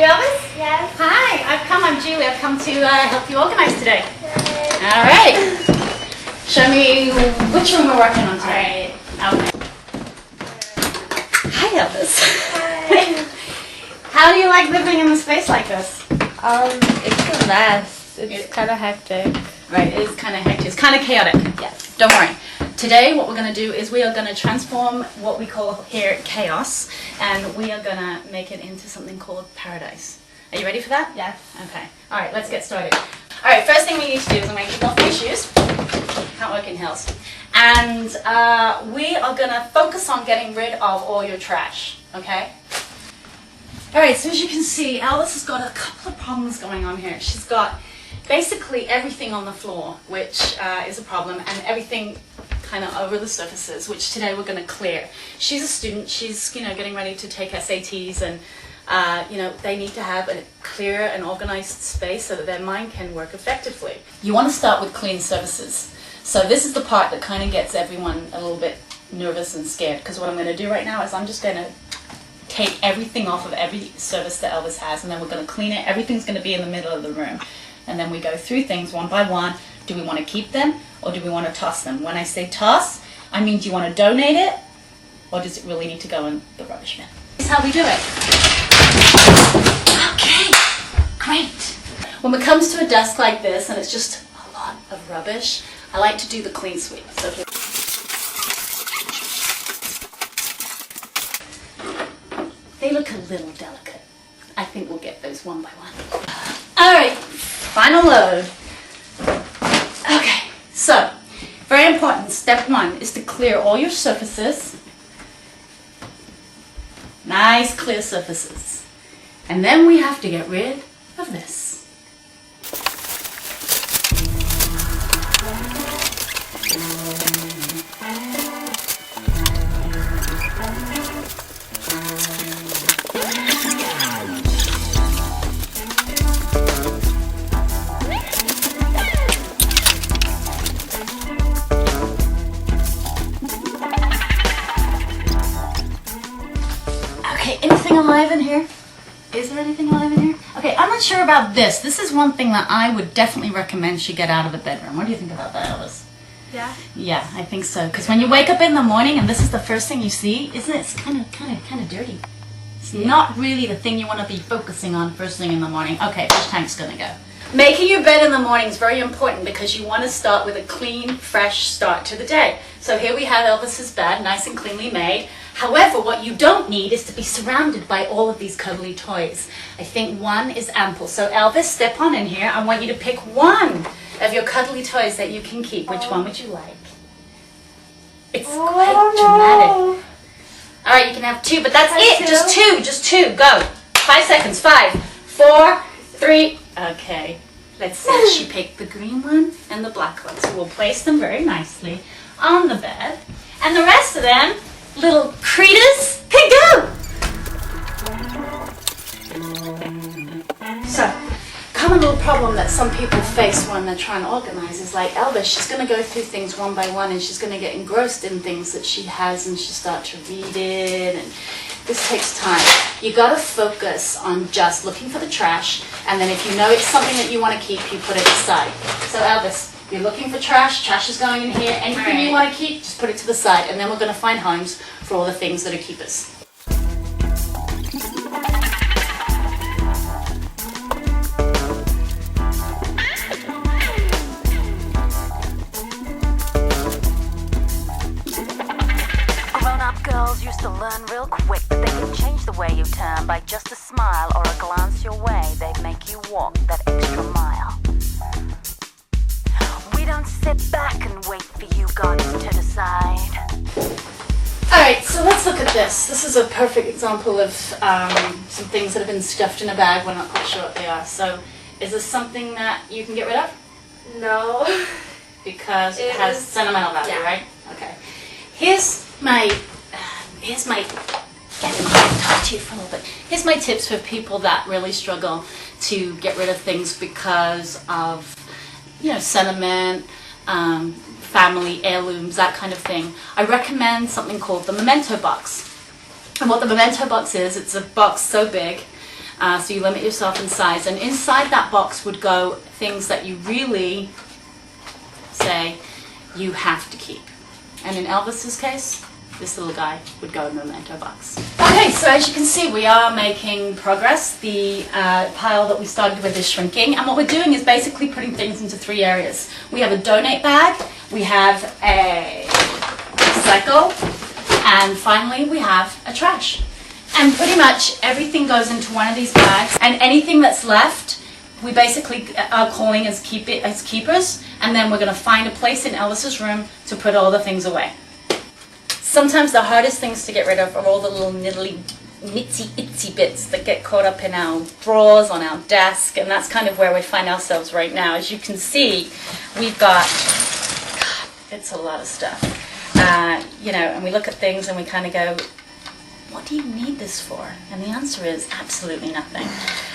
you, Elvis? Yes. Hi, I'm Julie. I've come to help you organize today. Yes. All right. Show me which room we're working on today. All right. Okay. Hi, Elvis. Hi. How do you like living in a space like this? It's a mess. It's kind of hectic. Right, it is kind of hectic. It's kind of chaotic. Yes. Don't worry. Today what we're going to do is we are going to transform what we call here chaos, and we are going to make it into something called paradise. Are you ready for that? Yes. Okay. All right, let's get started. All right, first thing we need to do is I'm going to keep off my shoes. Can't work in heels. And we are going to focus on getting rid of all your trash, okay? All right, so as you can see, Alice has got a couple of problems going on here. She's got basically everything on the floor, which is a problem, and everything kind of over the surfaces, which today we're going to clear. She's a student. She's, getting ready to take SATs, and they need to have a clear and organized space so that their mind can work effectively. You want to start with clean surfaces. So this is the part that kind of gets everyone a little bit nervous and scared, because what I'm going to do right now is I'm just going to take everything off of every surface that Elvis has, and then we're going to clean it. Everything's going to be in the middle of the room. And then we go through things one by one. Do we want to keep them or do we want to toss them? When I say toss, I mean, do you want to donate it or does it really need to go in the rubbish bin? This is how we do it. Okay, great. When it comes to a desk like this and it's just a lot of rubbish, I like to do the clean sweep. So here. They look a little delicate. I think we'll get those one by one. All right, final load. Okay, so very important. Step one is to clear all your surfaces. Nice clear surfaces. And then we have to get rid of this. Okay, anything alive in here? Is there anything alive in here? Okay, I'm not sure about this. This is one thing that I would definitely recommend she get out of the bedroom. What do you think about that, Alice? Yeah. Yeah, I think so. Because when you wake up in the morning and this is the first thing you see, isn't it? It's kind of dirty. It's not really the thing you want to be focusing on first thing in the morning. Okay, fish tank's gonna go. Making your bed in the morning is very important because you want to start with a clean, fresh start to the day. So here we have Elvis's bed, nice and cleanly made. However, what you don't need is to be surrounded by all of these cuddly toys. I think one is ample. So Elvis, step on in here. I want you to pick one of your cuddly toys that you can keep. Which one would you like? It's quite dramatic. All right, you can have two, but that's it. Just two. Go. 5 seconds. 5, 4, 3. Okay. Let's see. She picked the green one and the black one. So we'll place them very nicely on the bed. And the rest of them, little critters, can go. So, common little problem that some people face when they're trying to organize is like Elvis, she's going to go through things one by one and she's going to get engrossed in things that she has and she'll start to read it, and this takes time. You got to focus on just looking for the trash, and then if you know it's something that you want to keep, you put it aside. So Elvis, you're looking for trash is going in here, anything you want to keep, just put it to the side, and then we're going to find homes for all the things that are keepers. Grown-up girls used to learn real quick that they can change the way you turn by just a smile or a glance your way. They make you walk that extra mile. We don't sit back and wait for you gods to decide. Alright, so let's look at this. This is a perfect example of some things that have been stuffed in a bag. We're not quite sure what they are. So, is this something that you can get rid of? No. Because it has sentimental value, yeah. right? Okay. Here's my talk to you for a little bit. Here's my tips for people that really struggle to get rid of things because of, sentiment, family heirlooms, that kind of thing. I recommend something called the memento box. And what the memento box is, it's a box so big So you limit yourself in size. And inside that box would go things that you really say you have to keep. And in Elvis's case, this little guy would go in the memento box. Okay, so as you can see, we are making progress. The pile that we started with is shrinking, and what we're doing is basically putting things into 3 areas. We have a donate bag, we have a recycle, and finally we have a trash. And pretty much everything goes into one of these bags, and anything that's left, we basically are calling as keepers, and then we're going to find a place in Elvis's room to put all the things away. Sometimes the hardest things to get rid of are all the little nitsy itsy bits that get caught up in our drawers, on our desk, and that's kind of where we find ourselves right now. As you can see, we've got, God, it's a lot of stuff. And we look at things and we kind of go, what do you need this for? And the answer is absolutely nothing.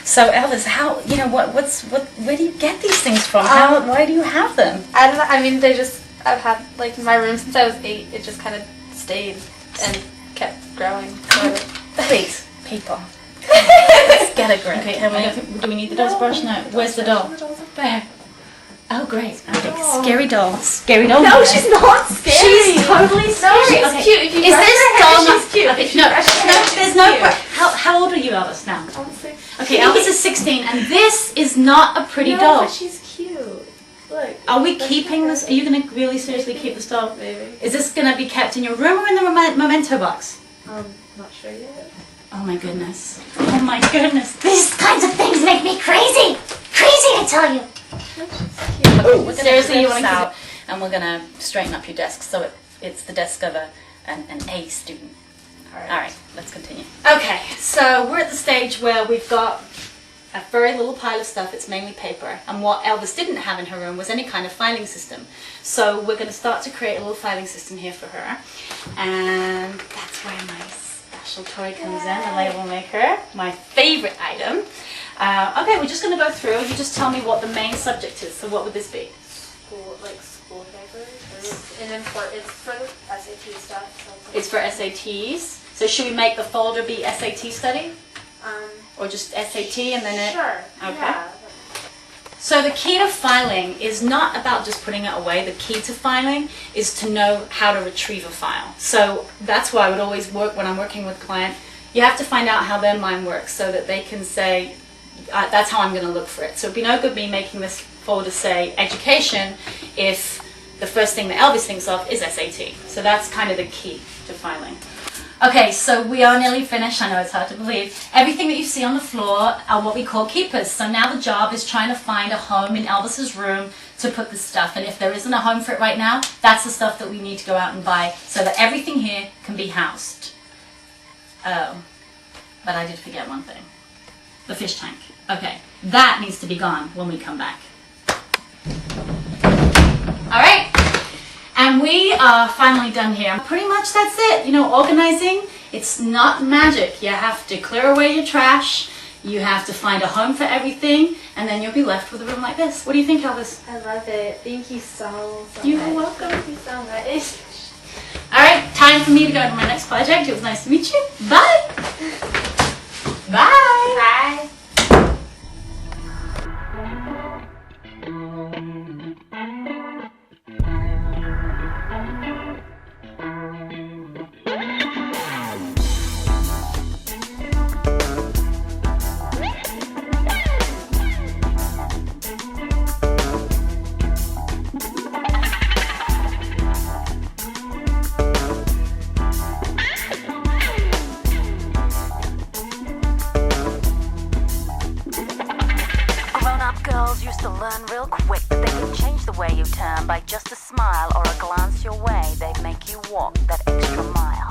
So Elvis, how, where do you get these things from? Why do you have them? I don't know. I mean, I've had, like, in my room since I was 8. It just kind of stayed and kept growing. So. Please, people. Let's get a grip. Okay, do we need the doll's brush? No. Where's the doll? There. Oh, great. Okay. Scary doll. Scary doll. No, she's not scary. She's totally scary. No, she's cute. If you is this doll not she's cute? Okay, no, there's no. How old are you, Elvis, now? I'm 16. Okay, Elvis is 16, and this is not a pretty doll. But she's cute. Look. Are we keeping this? Are you going to really seriously keep this doll? Maybe. Is this going to be kept in your room or in the memento box? Not sure yet. Oh my goodness. Oh my goodness. These kinds of things make me crazy. Crazy, I tell you. Oh, seriously, you want to out, and we're going to straighten up your desk so it's the desk of an A student. All right, let's continue. Okay, so we're at the stage where we've got a very little pile of stuff. It's mainly paper, and what Elvis didn't have in her room was any kind of filing system. So we're going to start to create a little filing system here for her, and that's where my special toy comes in, the label maker, my favorite item. Okay, we're just going to go through. You just tell me what the main subject is. So what would this be? School papers. It's for the SAT stuff. So it's for SATs. So should we make the folder be SAT study? Or just SAT and then it? Sure. Okay. Yeah. So the key to filing is not about just putting it away. The key to filing is to know how to retrieve a file. So that's why I would always work when I'm working with a client. You have to find out how their mind works so that they can say, that's how I'm going to look for it. So it'd be no good me making this folder say education if the first thing that Elvis thinks of is SAT. So that's kind of the key to filing. Okay, so we are nearly finished. I know it's hard to believe. Everything that you see on the floor are what we call keepers. So now the job is trying to find a home in Elvis's room to put this stuff. And if there isn't a home for it right now, that's the stuff that we need to go out and buy so that everything here can be housed. Oh, but I did forget one thing. The fish tank. Okay, that needs to be gone when we come back. All right. And we are finally done here. Pretty much that's it. Organizing, it's not magic. You have to clear away your trash, you have to find a home for everything, and then you'll be left with a room like this. What do you think, Elvis? I love it. Thank you so much. You're welcome. Thank you so much. All right, time for me to go to my next project. It was nice to meet you. Bye. Bye. Bye. Girls used to learn real quick that they can change the way you turn by just a smile or a glance your way. They make you walk that extra mile.